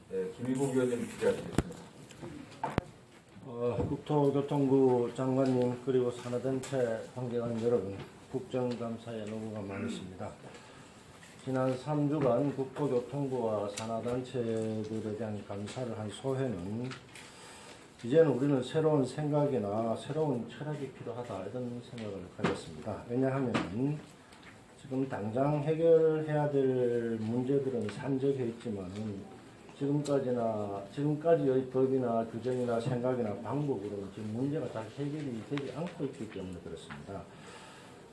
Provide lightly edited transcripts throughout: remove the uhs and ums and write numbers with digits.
네, 김일국 의원님 질의하시겠습니다. 국토교통부 장관님 그리고 산하단체 관계관 여러분, 국정감사에 노고가 많으십니다. 지난 3주간 국토교통부와 산하단체들에 대한 감사를 한 소회는 이제는 우리는 새로운 생각이나 새로운 철학이 필요하다 이런 생각을 가졌습니다. 왜냐하면 지금 당장 해결해야 될 문제들은 산적해 있지만 지금까지의 법이나 규정이나 생각이나 방법으로는 지금 문제가 잘 해결이 되지 않고 있기 때문에 그렇습니다.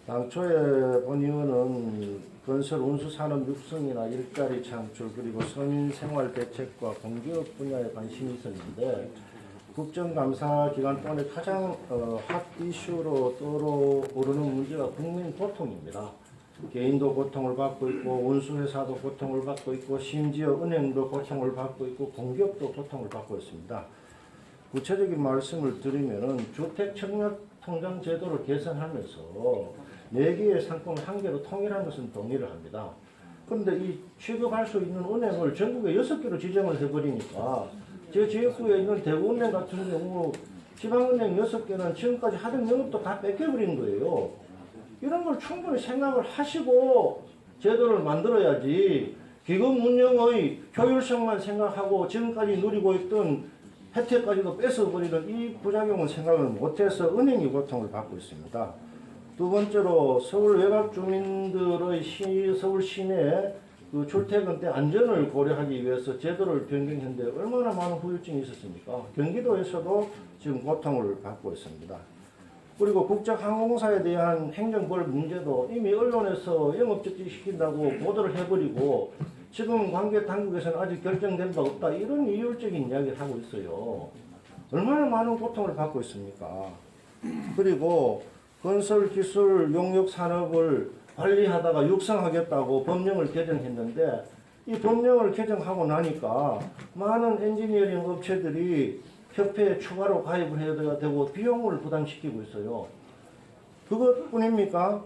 당초에 본 의원은 건설 운수산업 육성이나 일자리 창출 그리고 서민생활 대책과 공기업 분야에 관심이 있었는데 국정감사 기간 동안에 가장 핫 이슈로 떠오르는 문제가 국민 고통입니다. 개인도 고통을 받고 있고 운수회사도 고통을 받고 있고 심지어 은행도 고통을 받고 있고 공기업도 고통을 받고 있습니다. 구체적인 말씀을 드리면은 주택청약통장 제도를 개선하면서 4개의 상품 1개로 통일한 것은 동의를 합니다. 그런데 이 취급할 수 있는 은행을 전국에 6개로 지정을 해버리니까 제 지역구에 있는 대구은행 같은 경우 지방은행 6개는 지금까지 하던 영업도 다 뺏겨버린 거예요. 이런 걸 충분히 생각을 하시고 제도를 만들어야지 기금 운영의 효율성만 생각하고 지금까지 누리고 있던 혜택까지도 뺏어버리는 이 부작용을 생각을 못해서 은행이 고통을 받고 있습니다. 두 번째로 서울 외곽 주민들의 서울 시내 그 출퇴근 때 안전을 고려하기 위해서 제도를 변경했는데 얼마나 많은 후유증이 있었습니까? 경기도에서도 지금 고통을 받고 있습니다. 그리고 국적항공사에 대한 행정벌 문제도 이미 언론에서 영업적지 시킨다고 보도를 해버리고 지금 관계 당국에서는 아직 결정된 바 없다 이런 이율적인 이야기를 하고 있어요. 얼마나 많은 고통을 받고 있습니까? 그리고 건설기술 용역산업을 관리하다가 육성하겠다고 법령을 개정했는데 이 법령을 개정하고 나니까 많은 엔지니어링 업체들이 협회에 추가로 가입을 해야 되고 비용을 부담시키고 있어요. 그것뿐입니까?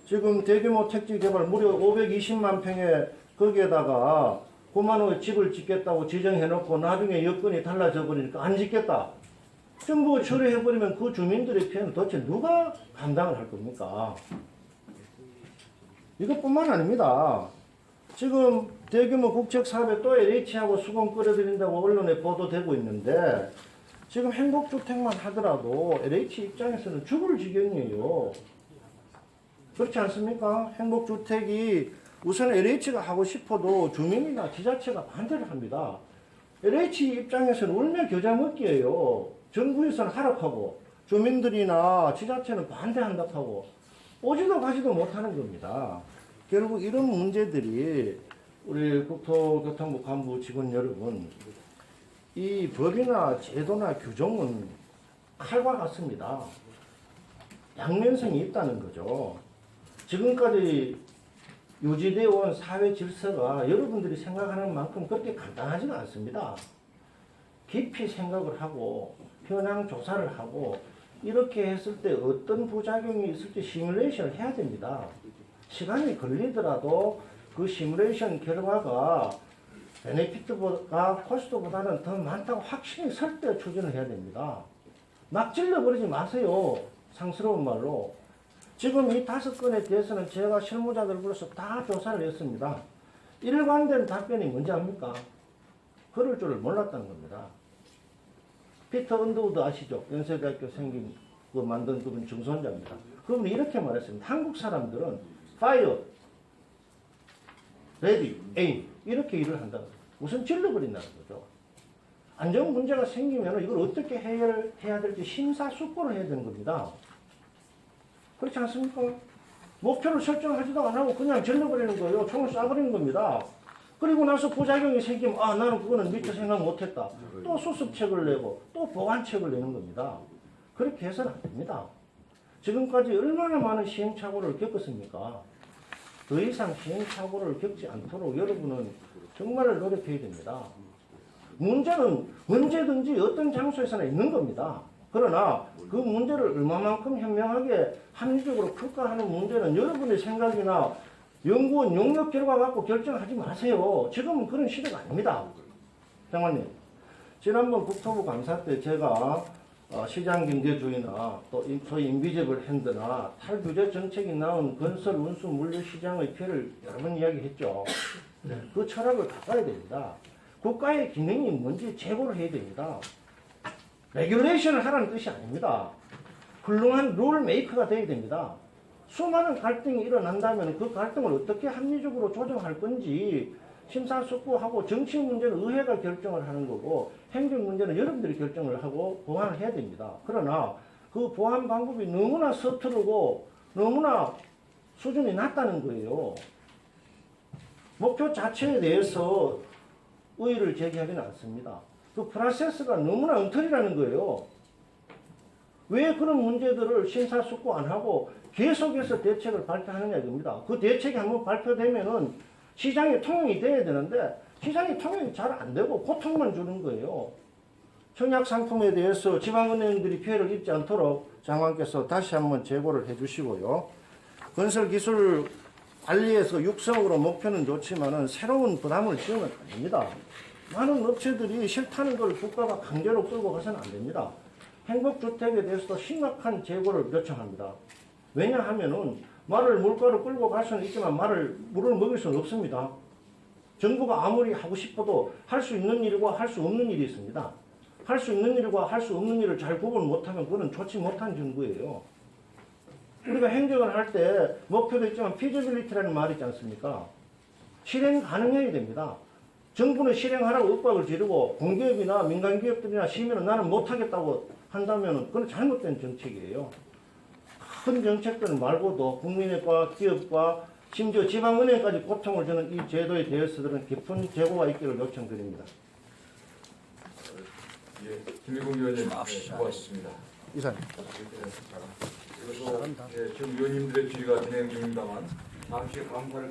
지금 대규모 택지 개발 무려 520만 평에 거기에다가 9만 원의 집을 짓겠다고 지정해놓고 나중에 여건이 달라져 버리니까 안 짓겠다. 정부가 처리해버리면 그 주민들의 피해는 도대체 누가 감당을 할 겁니까? 이것뿐만 아닙니다. 지금 대규모 국책사업에 또 LH하고 수건 끌어들인다고 언론에 보도되고 있는데 지금 행복주택만 하더라도 LH 입장에서는 죽을 지경이에요. 그렇지 않습니까? 행복주택이 우선 LH가 하고 싶어도 주민이나 지자체가 반대를 합니다. LH 입장에서는 울며 겨자 먹기예요. 정부에서는 하락하고 주민들이나 지자체는 반대한다고 하고 오지도 가지도 못하는 겁니다. 결국 이런 문제들이 우리 국토교통부 간부 직원 여러분, 이 법이나 제도나 규정은 칼과 같습니다. 양면성이 있다는 거죠. 지금까지 유지되어 온 사회 질서가 여러분들이 생각하는 만큼 그렇게 간단하지가 않습니다. 깊이 생각을 하고 현황 조사를 하고 이렇게 했을 때 어떤 부작용이 있을지 시뮬레이션을 해야 됩니다. 시간이 걸리더라도 그 시뮬레이션 결과가 베네피트가 코스트보다는 더 많다고 확신이 설 때 추진을 해야 됩니다. 막 찔러버리지 마세요. 상스러운 말로. 지금 이 5건에 대해서는 제가 실무자들 불러서 다 조사를 했습니다. 일관된 답변이 뭔지 압니까? 그럴 줄을 몰랐다는 겁니다. 피터 언더우드 아시죠? 연세대학교 생긴 그 만든 그분 중선자입니다. 그분이 이렇게 말했습니다. 한국 사람들은 fire, ready, aim 이렇게 일을 한다. 우선 찔러버린다는 거죠. 안전 문제가 생기면 이걸 어떻게 해결해야 될지 심사숙고를 해야 되는 겁니다. 그렇지 않습니까? 목표를 설정하지도 안 하고 그냥 질러버리는 거예요. 총을 쏴버리는 겁니다. 그리고 나서 부작용이 생기면 나는 그거는 미처 생각 못했다. 또 수습책을 내고 또 보완책을 내는 겁니다. 그렇게 해서는 안 됩니다. 지금까지 얼마나 많은 시행착오를 겪었습니까? 더 이상 시행착오를 겪지 않도록 여러분은 정말 노력해야 됩니다. 문제는 언제든지 어떤 장소에서나 있는 겁니다. 그러나 그 문제를 얼마만큼 현명하게 합리적으로 풀까 하는 문제는 여러분의 생각이나 연구원 용역 결과 갖고 결정하지 마세요. 지금은 그런 시대가 아닙니다. 장관님, 지난번 국토부 감사 때 제가 시장 경제주의나 또 소위 인비저블 핸드나 탈규제 정책이 나온 건설 운수 물류 시장의 피해를 여러 번 이야기했죠. 그 철학을 바꿔야 됩니다. 국가의 기능이 뭔지 제고를 해야 됩니다. 레귤레이션을 하라는 뜻이 아닙니다. 훌륭한 룰 메이커가 돼야 됩니다. 수많은 갈등이 일어난다면 그 갈등을 어떻게 합리적으로 조정할 건지 심사숙고하고 정치 문제는 의회가 결정을 하는 거고 행정 문제는 여러분들이 결정을 하고 보완을 해야 됩니다. 그러나 그 보완 방법이 너무나 서투르고 너무나 수준이 낮다는 거예요. 목표 자체에 대해서 의의를 제기하지는 않습니다. 그 프로세스가 너무나 엉터리라는 거예요. 왜 그런 문제들을 심사숙고 안 하고 계속해서 대책을 발표하느냐 이겁니다. 그 대책이 한번 발표되면은 시장이 통용이 돼야 되는데 시장이 통용이 잘 안 되고 고통만 주는 거예요. 청약 상품에 대해서 지방은행들이 피해를 입지 않도록 장관께서 다시 한번 제고를 해주시고요. 건설기술 관리에서 육성으로 목표는 좋지만은 새로운 부담을 지으면 안 됩니다. 많은 업체들이 싫다는 걸 국가가 강제로 끌고 가서는 안 됩니다. 행복주택에 대해서도 심각한 제고를 요청합니다. 왜냐하면은 말을 물가로 끌고 갈 수는 있지만 물을 먹일 수는 없습니다. 정부가 아무리 하고 싶어도 할 수 있는 일과 할 수 없는 일이 있습니다. 할 수 있는 일과 할 수 없는 일을 잘 구분 못하면 그건 좋지 못한 정부예요. 우리가 행정을 할 때 목표도 있지만 피지빌리티라는 말이 있지 않습니까? 실행 가능해야 됩니다. 정부는 실행하라고 윽박을 지르고 공기업이나 민간기업들이나 시민은 나는 못하겠다고 한다면 그건 잘못된 정책이에요. 큰 정책들 말고도 국민과 기업과 심지어 지방은행까지 고통을 주는 이 제도에 대해서들은 깊은 재고가 있기를 요청드립니다. 예, 김일국 위원님 수고하셨습니다. 이사님. 그리고 지금 위원님들의 질의가 진행 중입니다만 잠시 감사를